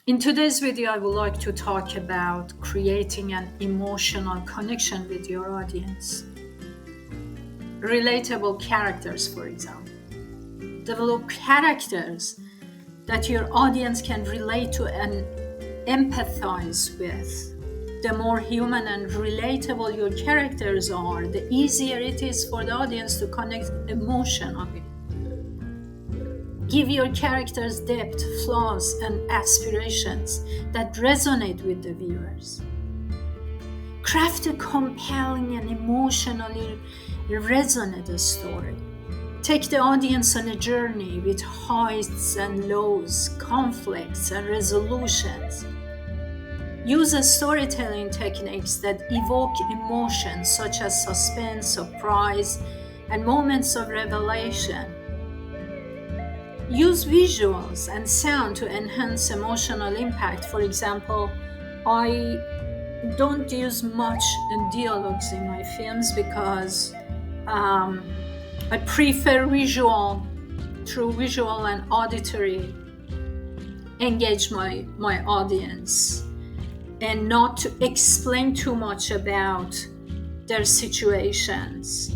In today's video, I would like to talk about creating an emotional connection with your audience. Relatable characters, for example. Develop characters that your audience can relate to and empathize with. The more human and relatable your characters are, the easier it is for the audience to connect emotionally. Give your characters depth, flaws, and aspirations that resonate with the viewers. Craft a compelling and emotionally resonant story. Take the audience on a journey with highs and lows, conflicts and resolutions. Use storytelling techniques that evoke emotions such as suspense, surprise, and moments of revelation. Use visuals and sound to enhance emotional impact. For example, I don't use much dialogues in my films because I prefer through visual and auditory, engage my audience and not to explain too much about their situations.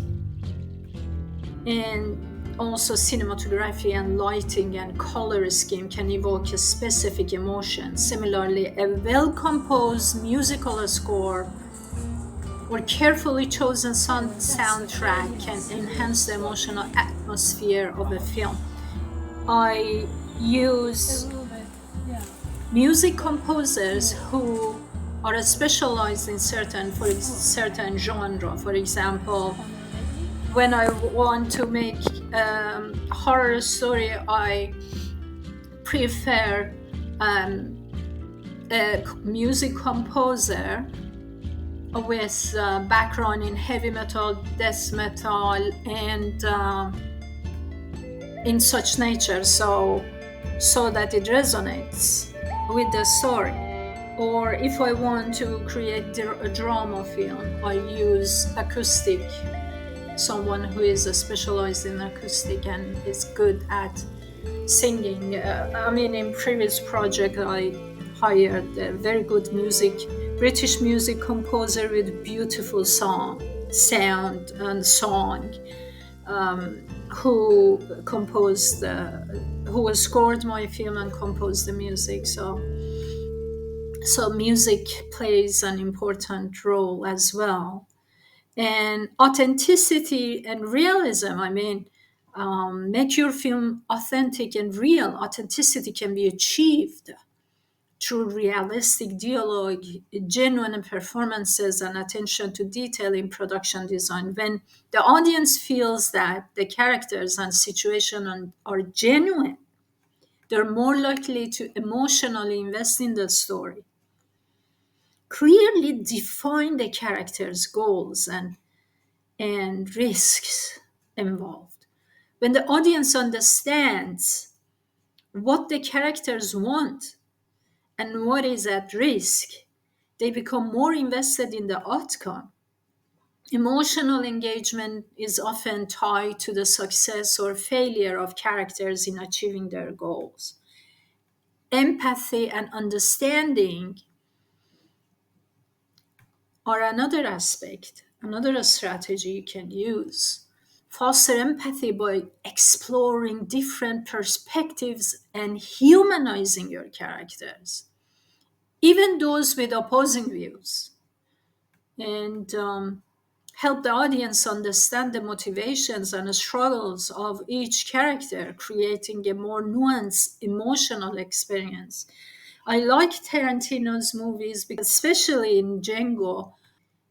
And also cinematography and lighting and color scheme can evoke a specific emotion. Similarly, a well-composed musical score or carefully chosen soundtrack can enhance the emotional atmosphere of a film. I use music composers who are specialized in certain genre. For example, when I want to make a horror story, I prefer a music composer with background in heavy metal, death metal, and in such nature, so that it resonates with the story. Or if I want to create a drama film, I use acoustic. Someone who is specialized in acoustic and is good at singing. In previous project, I hired a very good British music composer with beautiful sound and song, who scored my film and composed the music. So music plays an important role as well. And authenticity and realism, make your film authentic and real. Authenticity can be achieved through realistic dialogue, genuine performances, and attention to detail in production design. When the audience feels that the characters and situation are genuine, they're more likely to emotionally invest in the story. Clearly define the characters' goals and risks involved. When the audience understands what the characters want and what is at risk, they become more invested in the outcome. Emotional engagement is often tied to the success or failure of characters in achieving their goals. Empathy and understanding are another aspect, another strategy you can use. Foster empathy by exploring different perspectives and humanizing your characters, even those with opposing views, and help the audience understand the motivations and struggles of each character, creating a more nuanced emotional experience. I like Tarantino's movies because, especially in Django,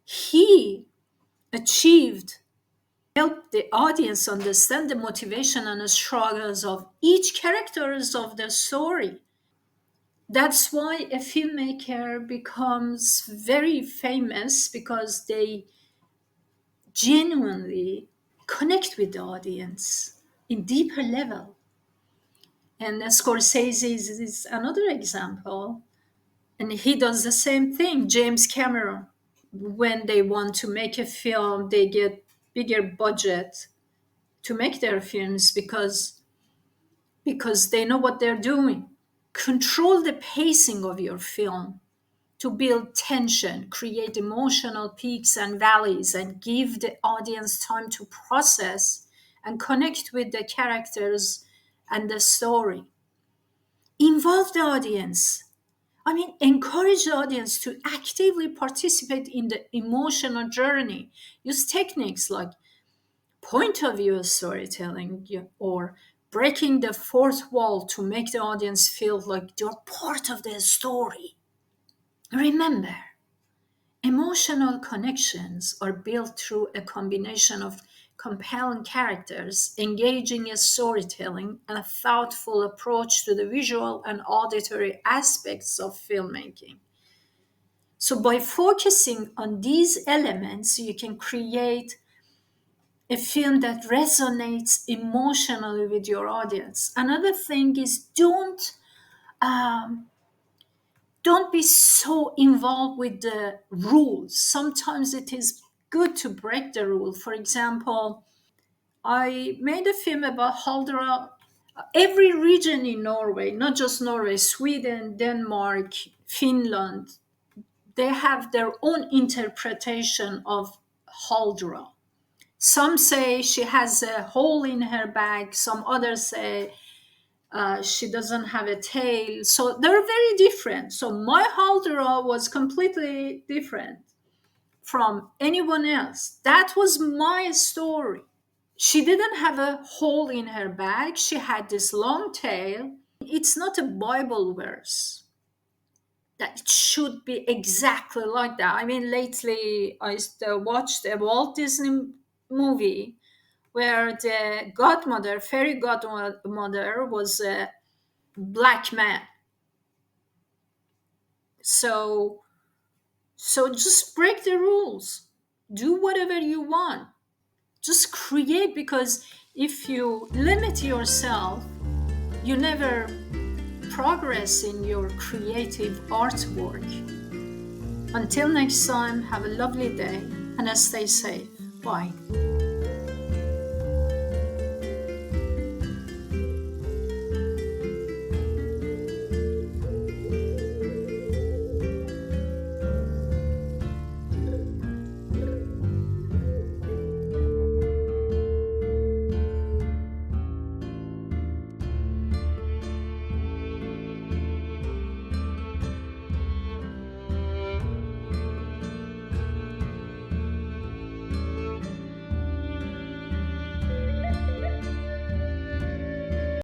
he achieved help the audience understand the motivation and the struggles of each characters of the story. That's why a filmmaker becomes very famous, because they genuinely connect with the audience in deeper level. And Scorsese is another example, and he does the same thing. James Cameron, when they want to make a film, they get bigger budget to make their films because they know what they're doing. Control the pacing of your film to build tension, create emotional peaks and valleys, and give the audience time to process and connect with the characters and the story. Involve the audience. Encourage the audience to actively participate in the emotional journey. Use techniques like point of view storytelling or breaking the fourth wall to make the audience feel like they're part of the story. Remember, emotional connections are built through a combination of compelling characters, engaging in storytelling, and a thoughtful approach to the visual and auditory aspects of filmmaking. So, by focusing on these elements, you can create a film that resonates emotionally with your audience. Another thing is um, don't be so involved with the rules. Sometimes it is good to break the rule. For example, I made a film about Haldra. Every region in Norway, not just Norway, Sweden, Denmark, Finland, they have their own interpretation of Haldra. Some say she has a hole in her back. Some others say she doesn't have a tail. So they're very different. So my Haldra was completely different from anyone else. That was my story. She didn't have a hole in her back. She had this long tail. It's not a Bible verse that it should be exactly like that. Lately I watched a Walt Disney movie where the godmother, fairy godmother, was a black man. So, just break the rules. Do whatever you want. Just create, because if you limit yourself, you never progress in your creative artwork. Until next time, have a lovely day and stay safe. Bye.